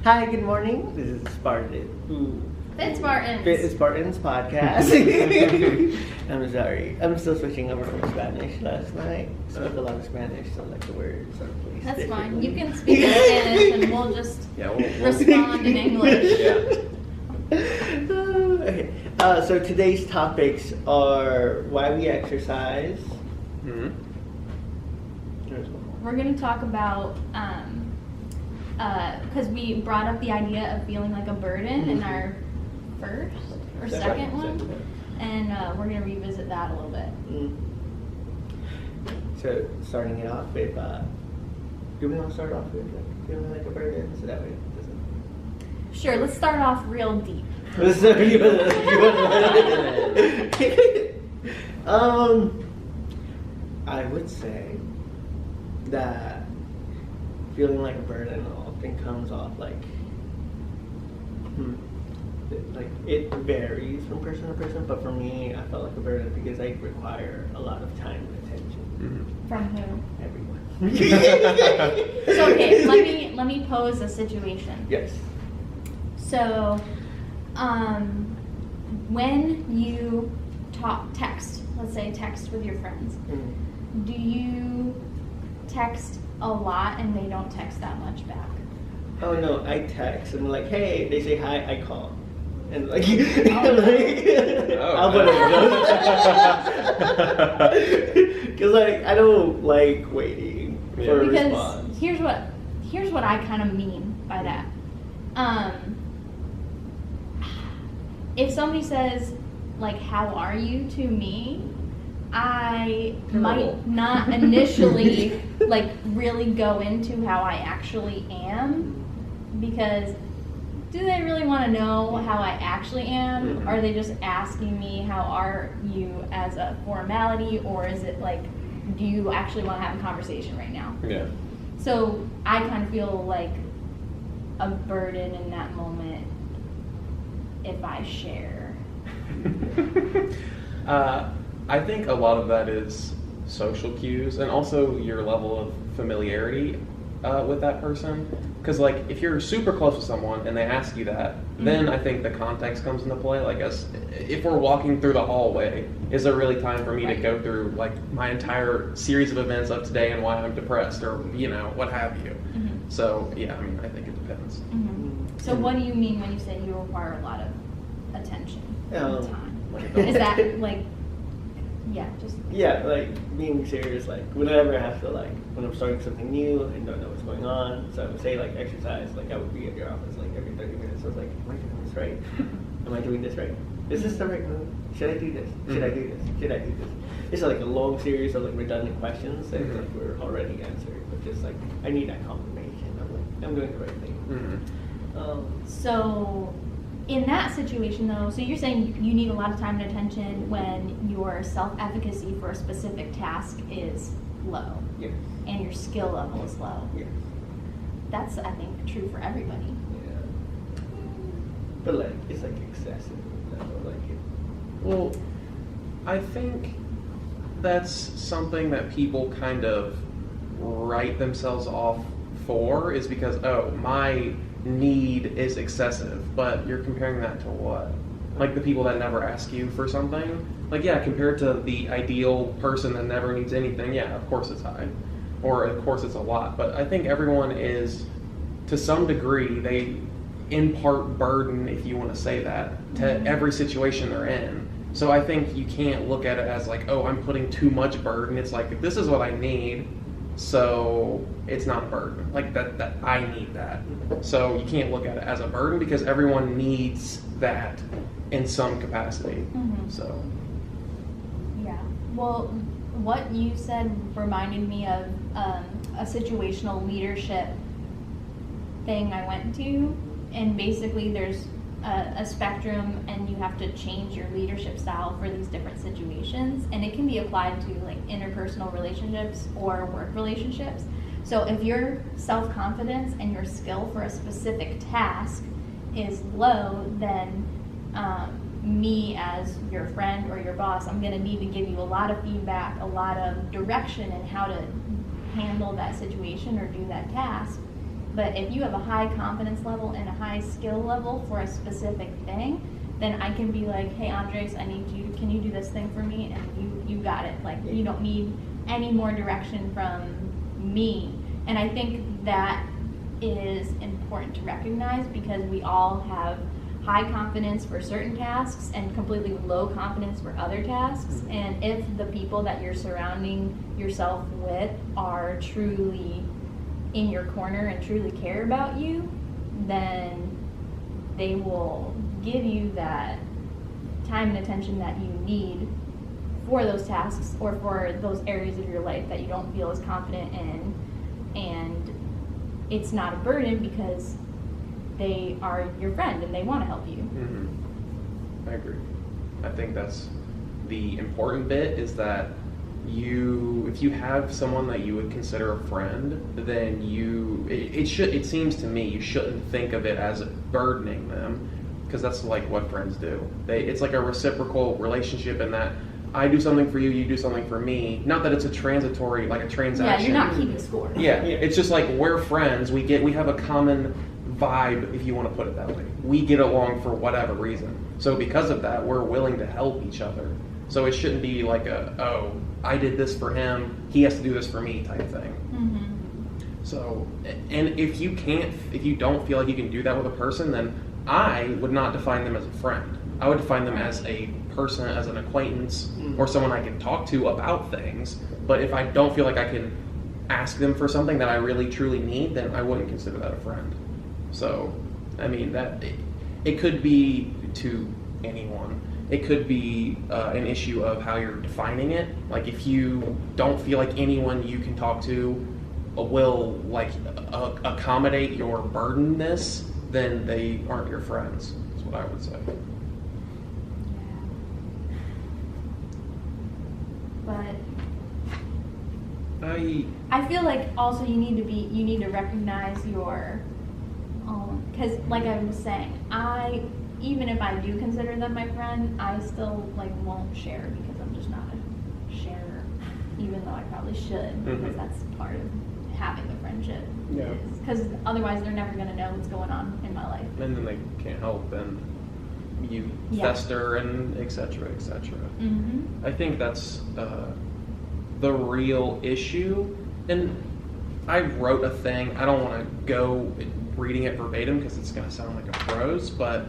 Hi, good morning. This is Spartan. Spartan's podcast. I'm sorry. I'm still switching over from Spanish last night. Spoke a lot of Spanish, so like the words are placed. That's fine. You can speak in Spanish and we'll just respond in English. Okay. So today's topics are why we exercise. Mm-hmm. We're going to talk about, because we brought up the idea of feeling like a burden in our first or second one, and we're going to revisit that a little bit. So starting it off with, do we want to start off with like, feeling like a burden? So that way it doesn't... Sure, let's start off real deep. I would say that feeling like a burden often comes off like it varies from person to person, but for me I felt like a burden because I require a lot of time and attention. From who? Everyone. So okay, let me pose a situation. Yes. So when you text, let's say text with your friends, do you text a lot and they don't text that much back? Oh no, I text and like, hey, they say hi, I call. And like, I'll put it because like I don't like waiting for a response. Here's what I kind of mean by that. If somebody says like, how are you to me, I might not initially like really go into how I actually am, because do they really want to know how I actually am? Or are they just asking me how are you as a formality, or is it like, do you actually want to have a conversation right now? Yeah. So I kind of feel like a burden in that moment if I share. I think a lot of that is social cues and also your level of familiarity with that person. Because like if you're super close with someone and they ask you that, then I think the context comes into play. Like if we're walking through the hallway, is there really time for me to go through like my entire series of events of today and why I'm depressed, or what have you? So yeah, I mean, I think it depends. So what do you mean when you say you require a lot of attention and time? Is that like, like being serious, like whenever I have to, like when I'm starting something new and don't know what's going on, so I would say like exercise, like I would be at your office like every 30 minutes. I was like, am I doing this right? Am I doing this right? Is this the right move? Should I do this? Should I do this? Should I do this? It's like a long series of like redundant questions that like were already answered, but just like I need that confirmation. I'm like, I'm doing the right thing. So in that situation though, so you're saying you need a lot of time and attention when your self-efficacy for a specific task is low. Yes. And your skill level is low. Yes. That's, I think, true for everybody. Yeah. But like, it's like excessive. I don't like it. Well, I think that's something that people kind of write themselves off for, is because, my need is excessive. But you're comparing that to what? Like the people that never ask you for something? Like, yeah, compared to the ideal person that never needs anything, yeah, of course it's high. Or of course it's a lot. But I think everyone is, to some degree, they impart burden, if you want to say that, to every situation they're in. So I think you can't look at it as like, oh, I'm putting too much burden. It's like, this is what I need, so it's not a burden. Like that I need that. So you can't look at it as a burden because everyone needs that in some capacity. So yeah. Well, what you said reminded me of a situational leadership thing I went to, and basically there's a spectrum and you have to change your leadership style for these different situations, and it can be applied to like interpersonal relationships or work relationships. So if your self-confidence and your skill for a specific task is low, then me as your friend or your boss, I'm going to need to give you a lot of feedback, a lot of direction in how to handle that situation or do that task. But if you have a high confidence level and a high skill level for a specific thing, then I can be like, hey Andres, can you do this thing for me? And you got it. Like, you don't need any more direction from me. And I think that is important to recognize, because we all have high confidence for certain tasks and completely low confidence for other tasks. And if the people that you're surrounding yourself with are truly in your corner and truly care about you, then they will give you that time and attention that you need for those tasks or for those areas of your life that you don't feel as confident in. And it's not a burden because they are your friend and they want to help you. I agree. I think that's the important bit, is that if you have someone that you would consider a friend, then it seems to me you shouldn't think of it as burdening them, because that's like what friends do. It's like a reciprocal relationship in that I do something for you, you do something for me. Not that it's a transitory, like a transaction. Yeah, you're not keeping score. Yeah, it's just like we're friends. We have a common vibe, if you want to put it that way. We get along for whatever reason. So because of that, we're willing to help each other. So it shouldn't be like I did this for him, he has to do this for me type thing. So, and if you don't feel like you can do that with a person, then I would not define them as a friend. I would define them as a person, as an acquaintance, or someone I can talk to about things. But if I don't feel like I can ask them for something that I really truly need, then I wouldn't consider that a friend. So, I mean, that it could be to anyone. It could be an issue of how you're defining it. Like, if you don't feel like anyone you can talk to will accommodate your burdenness, then they aren't your friends. Is what I would say. But I feel like also you need to recognize your because like I was saying, even if I do consider them my friend, I still won't share, because I'm just not a sharer, even though I probably should, because that's part of having a friendship. Yeah. Because otherwise they're never going to know what's going on in my life. and then they can't help, and you fester, and et cetera, et cetera. I think that's the real issue. And I wrote a thing. I don't want to go reading it verbatim because it's going to sound like a prose, but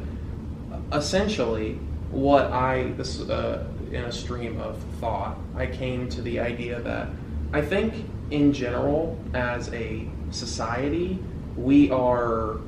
essentially what in a stream of thought, I came to the idea that I think in general, as a society, we are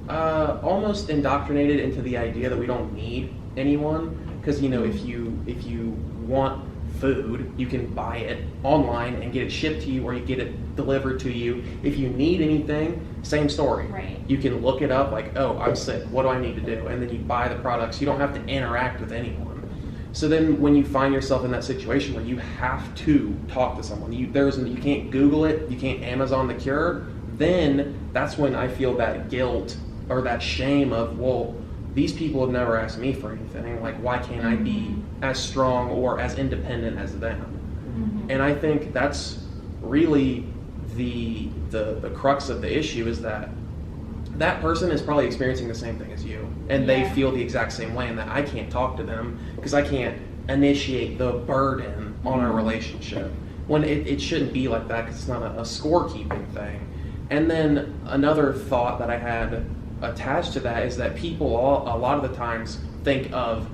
almost indoctrinated into the idea that we don't need anyone, because if you want food, you can buy it online and get it shipped to you, or you get it delivered to you. If you need anything, same story. Right. You can look it up, like, oh, I'm sick, what do I need to do? And then you buy the products. You don't have to interact with anyone. So then when you find yourself in that situation where you have to talk to someone, you can't Google it, you can't Amazon the cure, then that's when I feel that guilt or that shame of, well, these people have never asked me for anything. Like, why can't I be as strong or as independent as them? And I think that's really the crux of the issue, is that person is probably experiencing the same thing as you, and they feel the exact same way, and that I can't talk to them because I can't initiate the burden on our relationship, when it shouldn't be like that, because it's not a scorekeeping thing. And then another thought that I had attached to that is that people a lot of the times think of,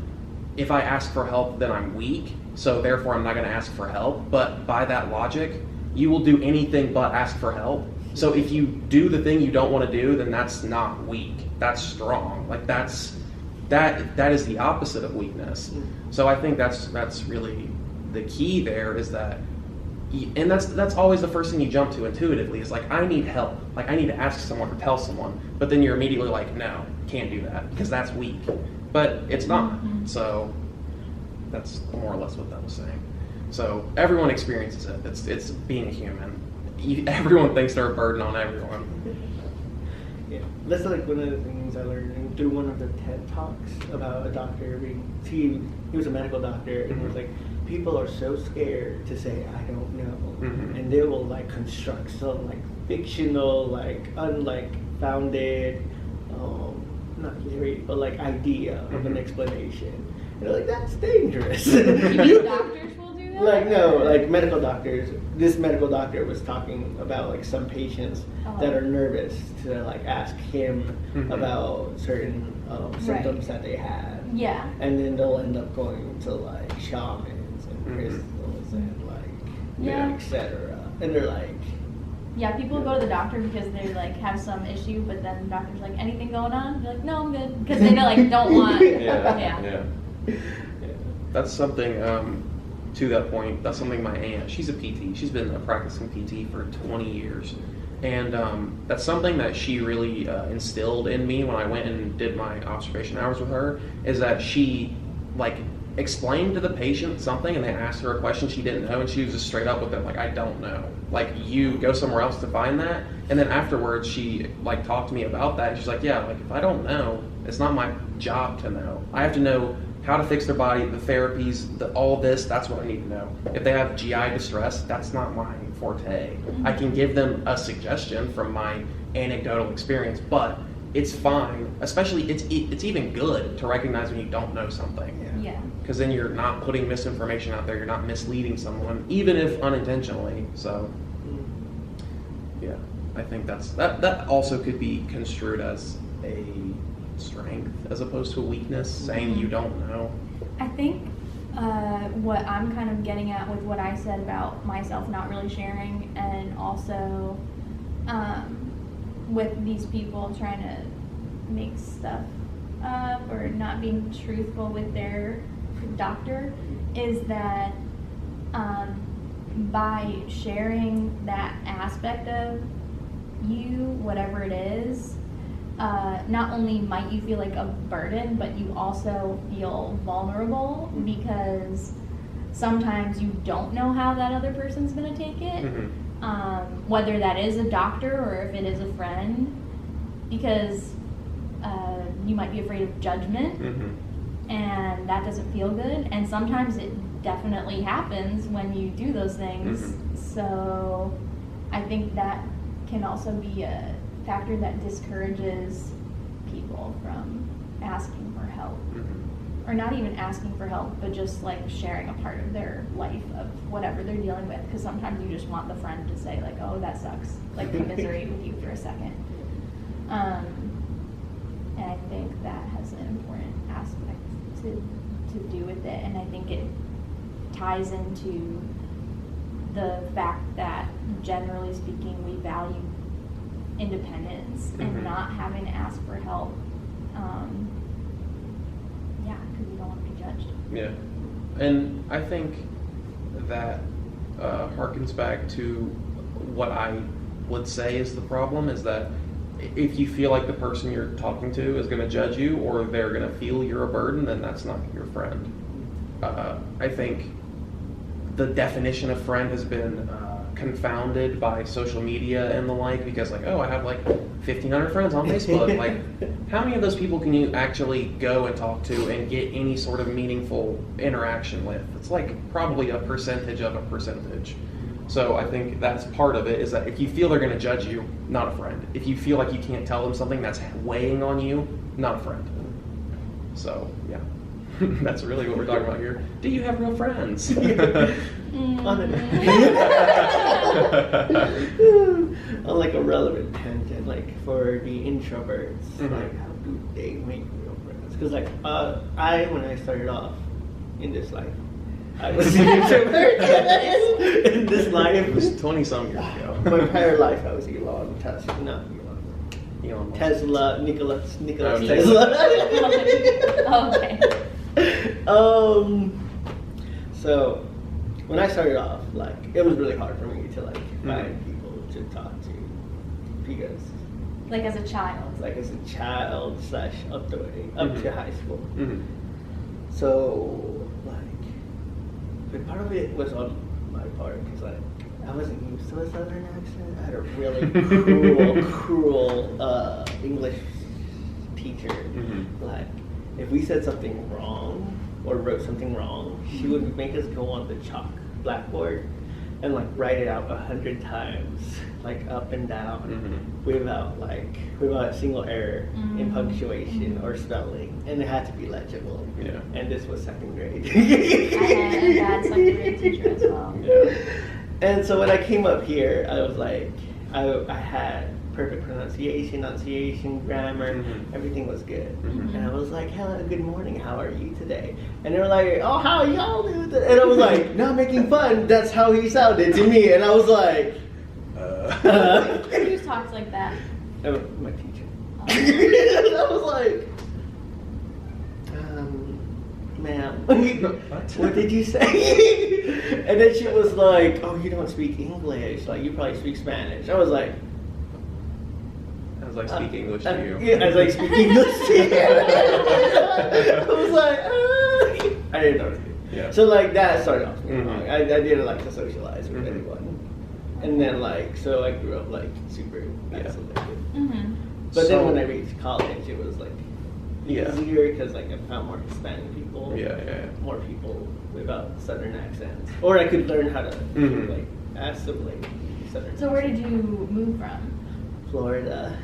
if I ask for help, then I'm weak, so therefore I'm not going to ask for help. But by that logic, you will do anything but ask for help. So if you do the thing you don't want to do, then that's not weak. That's strong. Like, that is the opposite of weakness. So I think that's really the key there, is that, and that's always the first thing you jump to intuitively, is like, I need help. Like, I need to ask someone or tell someone. But then you're immediately like, no, can't do that, because that's weak. But it's not. So that's more or less what that was saying. So everyone experiences it. It's being a human. Everyone thinks they're a burden on everyone. Yeah, that's like one of the things I learned through one of the TED Talks about a doctor. He was a medical doctor, and he was like, people are so scared to say I don't know, and they will construct some fictional, like founded, not theory, but like idea of an explanation. And they're like, that's dangerous. You mean doctors will do that? Like no, like medical doctors. This medical doctor was talking about like some patients that are nervous to like ask him about certain symptoms that they have. Yeah. And then they'll end up going to like shamans and crystals and like etc. And they're like, yeah, people go to the doctor because they like have some issue, but then the doctor's like, anything going on? They're like, no, I'm good, because they like don't want. Yeah. That's something. To that point, that's something my aunt. She's a PT. She's been practicing PT for 20 years, and that's something that she really instilled in me when I went and did my observation hours with her. Is that she like explained to the patient something, and they asked her a question she didn't know, and she was just straight up with them, like, I don't know. Like, you go somewhere else to find that. And then afterwards, she like talked to me about that. And she's like, yeah, like if I don't know, it's not my job to know. I have to know how to fix their body, the therapies, all this, that's what I need to know. If they have GI distress, that's not my forte. I can give them a suggestion from my anecdotal experience, but it's fine. Especially, it's even good to recognize when you don't know something. Yeah. Because then you're not putting misinformation out there, you're not misleading someone, even if unintentionally. So, yeah, I think that also could be construed as a strength as opposed to a weakness, saying you don't know. I think what I'm kind of getting at with what I said about myself not really sharing, and also with these people trying to make stuff up or not being truthful with their doctor, is that by sharing that aspect of you, whatever it is, not only might you feel like a burden, but you also feel vulnerable, because sometimes you don't know how that other person's going to take it, whether that is a doctor or if it is a friend, because you might be afraid of judgment, and that doesn't feel good, and sometimes it definitely happens when you do those things. So I think that can also be a factor that discourages people from asking for help, or not even asking for help, but just like sharing a part of their life of whatever they're dealing with, because sometimes you just want the friend to say like, oh, that sucks, like commiserate with you for a second. And I think that has an important aspect to do with it, and I think it ties into the fact that generally speaking we value independence and not having to ask for help, because we don't want to be judged. Yeah, and I think that harkens back to what I would say is the problem, is that if you feel like the person you're talking to is going to judge you, or they're going to feel you're a burden, then that's not your friend. I think the definition of friend has been confounded by social media and the like, because like, oh, I have like 1,500 friends on Facebook. Like, how many of those people can you actually go and talk to and get any sort of meaningful interaction with? It's like probably a percentage of a percentage. So I think that's part of it, is that if you feel they're going to judge you, not a friend. If you feel like you can't tell them something that's weighing on you, not a friend. So, yeah. That's really what we're talking about here. Do you have real friends? On like a relevant tangent, like for the introverts, like how do they make real friends? Because like when I started off in this life, I was an introvert. In this life, it was 20-some years ago. My entire life, I was Nikola Tesla. Okay. So when I started off, like, it was really hard for me to like find people to talk to, because like as a child / up to high school. So like, but part of it was on my part, because like I wasn't used to a southern accent. I had a really cruel English teacher. Like, if we said something wrong or wrote something wrong, she would make us go on the blackboard and like write it out 100 times, like up and down, without a single error in punctuation or spelling, and it had to be legible. Yeah. And this was second grade. I had a bad second grade teacher as well. Yeah. And so when I came up here, I was like, I had perfect pronunciation, enunciation, grammar, everything was good. And I was like, hello, good morning, how are you today? And they were like, oh, how y'all do today? And I was like, not making fun, that's how he sounded to me. And I was like, Who talks like that? My teacher. And I was like, ma'am, what did you say? And then she was like, oh, you don't speak English, like you probably speak Spanish. I was like, As I speak English to you. Yeah, as I speak English to you. I was like, I didn't know. Yeah. So like that started off me wrong. I didn't like to socialize with anyone. And then like, so I grew up like super isolated. But then when I reached college, it was like easier because like I found more Hispanic people. More people without Southern accents. Or I could learn how to like assimilate Southern So where did you move from? Florida.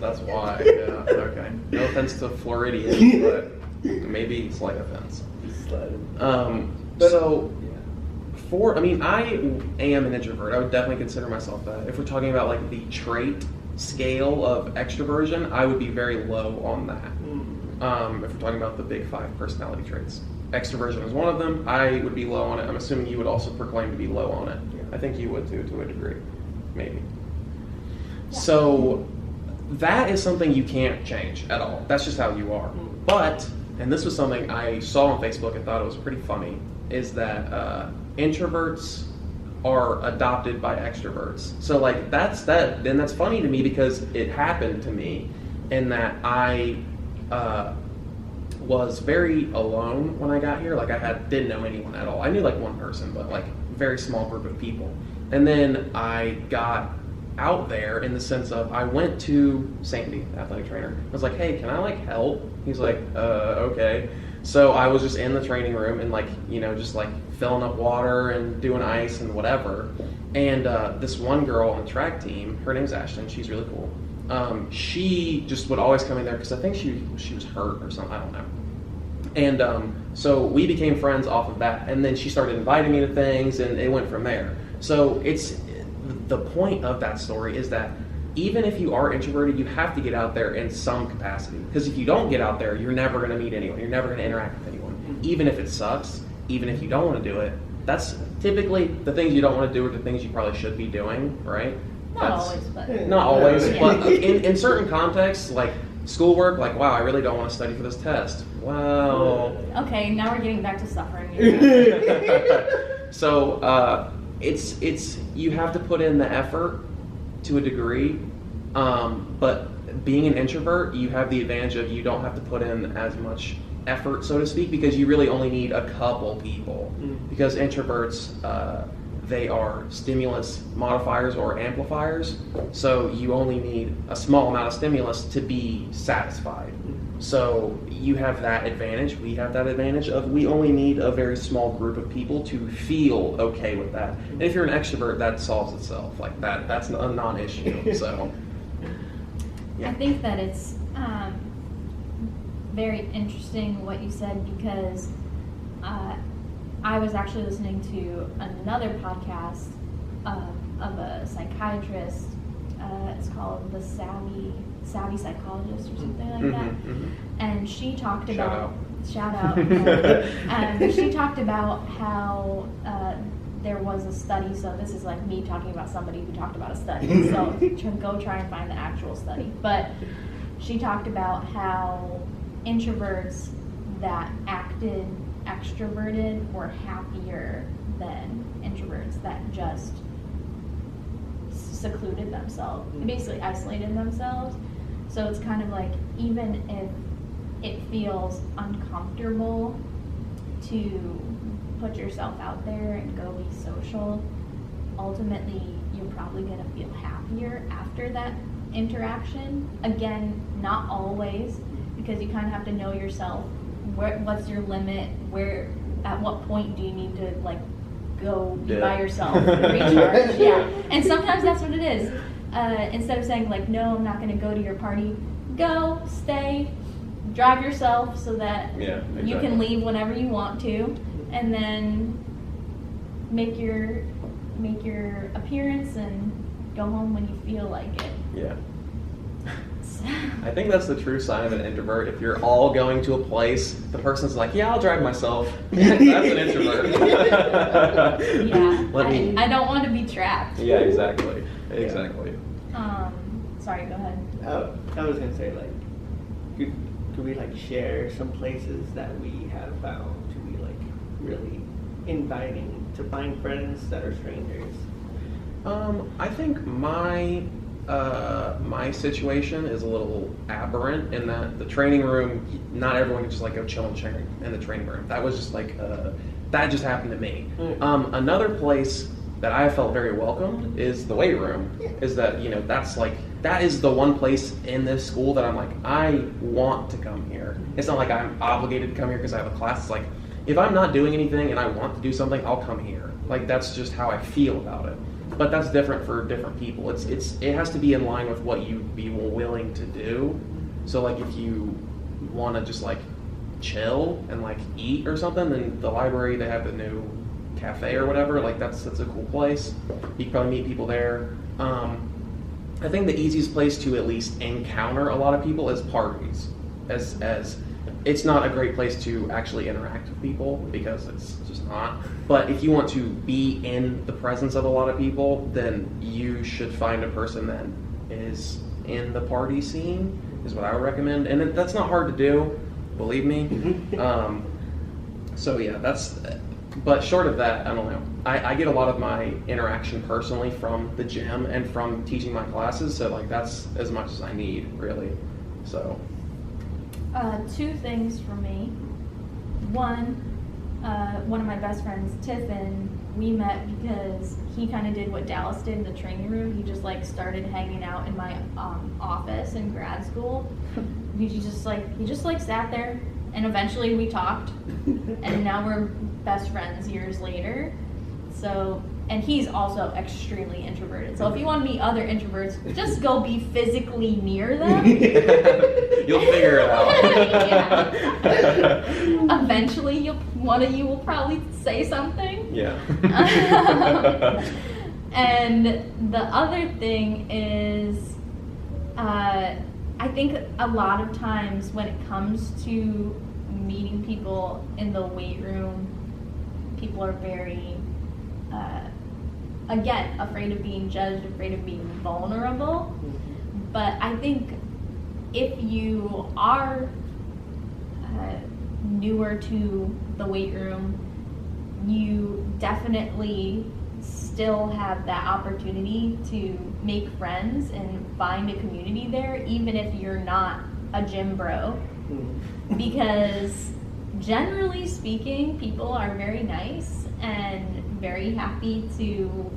That's why. Yeah. Okay. No offense to Floridians, but maybe slight offense. I am an introvert. I would definitely consider myself that. If we're talking about like the trait scale of extroversion, I would be very low on that. If we're talking about the big 5 personality traits, extroversion is one of them. I would be low on it. I'm assuming you would also proclaim to be low on it. I think you would too, to a degree. Maybe. Yeah. So that is something you can't change at all. That's just how you are. But, and this was something I saw on Facebook and thought it was pretty funny, is that introverts are adopted by extroverts. So like that's funny to me because it happened to me in that I was very alone when I got here. Like didn't know anyone at all. I knew like one person, but like very small group of people. And then I got out there in the sense of I went to Sandy, the athletic trainer. I was like, hey, can I like help? He's like, okay. So I was just in the training room and like, just like filling up water and doing ice and whatever. And this one girl on the track team, her name's Ashton, she's really cool. She just would always come in there because I think she was hurt or something, I don't know. And so we became friends off of that. And then she started inviting me to things and it went from there. So the point of that story is that even if you are introverted, you have to get out there in some capacity. Because if you don't get out there, you're never going to meet anyone. You're never going to interact with anyone. Even if it sucks, even if you don't want to do it, that's typically the things you don't want to do are the things you probably should be doing, right? Not always, but in certain contexts, like schoolwork, like, wow, I really don't want to study for this test. Well... Okay, now we're getting back to suffering. So, it's you have to put in the effort to a degree, but being an introvert, you have the advantage of you don't have to put in as much effort, so to speak, because you really only need a couple people. Because introverts, they are stimulus modifiers or amplifiers, so you only need a small amount of stimulus to be satisfied. So you have that advantage, we have that advantage of we only need a very small group of people to feel okay with that. And if you're an extrovert, that solves itself. Like that's a non-issue. So yeah. I think that it's very interesting what you said because I was actually listening to another podcast of a psychiatrist. It's called The Savvy Psychologist or something like that. And she talked about shout out. She talked about how there was a study. So this is like me talking about somebody who talked about a study. So go try and find the actual study. But she talked about how introverts that acted extroverted were happier than introverts that just secluded themselves, basically isolated themselves. So it's kind of like even if it feels uncomfortable to put yourself out there and go be social, ultimately you're probably going to feel happier after that interaction. Again, not always, because you kind of have to know yourself. What's your limit? At what point do you need to like go be Yeah. by yourself and recharge. Yeah, and sometimes that's what it is. Instead of saying like, no, I'm not going to go to your party, go, stay, drive yourself so that Yeah, you can exactly. leave whenever you want to, and then make your appearance and go home when you feel like it. Yeah. I think that's the true sign of an introvert. If you're all going to a place, the person's like, yeah, I'll drive myself. That's an introvert. Yeah, Let me- I don't want to be trapped. Yeah, exactly. Exactly. Sorry, go ahead. I was gonna say like, could we like share some places that we have found to be like really inviting to find friends that are strangers? I think my situation is a little aberrant in that the training room, not everyone can just like go chill and train in the training room. That was just like that just happened to me. Another place that I felt very welcomed is the weight room. Is that, you know, that is the one place in this school that I'm like, I want to come here. It's not like I'm obligated to come here because I have a class. It's like, if I'm not doing anything and I want to do something, I'll come here. Like, that's just how I feel about it. But that's different for different people. It has to be in line with what you'd be willing to do. So like, if you want to just like chill and like eat or something, then the library, they have the new cafe or whatever. Like, that's a cool place. You can probably meet people there. I think the easiest place to at least encounter a lot of people is parties. As it's not a great place to actually interact with people because it's just not. But if you want to be in the presence of a lot of people, then you should find a person that is in the party scene, is what I would recommend. And that's not hard to do, believe me. So yeah, but short of that, I don't know. I get a lot of my interaction personally from the gym and from teaching my classes, so like that's as much as I need, really. So. Two things for me. One of my best friends, Tiffin, we met because he kind of did what Dallas did in the training room. He just like started hanging out in my office in grad school. He just sat there, and eventually we talked, and now we're best friends years later. So, and he's also extremely introverted. So if you want to meet other introverts, just go be physically near them. You'll figure it out. Yeah. Eventually, one of you will probably say something. Yeah. And the other thing is, I think a lot of times when it comes to meeting people in the weight room, people are very, again, afraid of being judged, afraid of being vulnerable. But I think if you are newer to the weight room, you definitely still have that opportunity to make friends and find a community there, even if you're not a gym bro. Because generally speaking, people are very nice and very happy to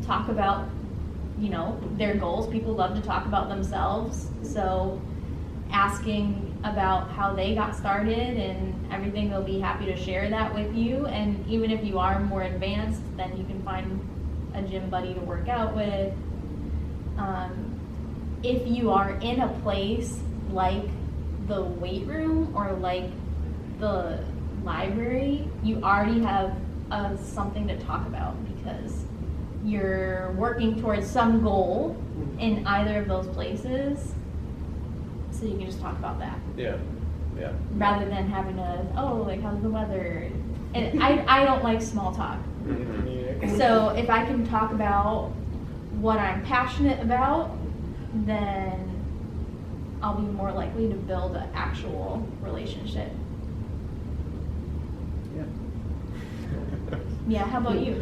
talk about, you know, their goals. People love to talk about themselves. So asking about how they got started and everything, they'll be happy to share that with you. And even if you are more advanced, then you can find a gym buddy to work out with. If you are in a place like the weight room or like the library, you already have something to talk about because you're working towards some goal in either of those places. So you can just talk about that. Yeah. Rather than having like, how's the weather? And I don't like small talk. Mm-hmm. So if I can talk about what I'm passionate about, then I'll be more likely to build an actual relationship. Yeah. Yeah, how about you?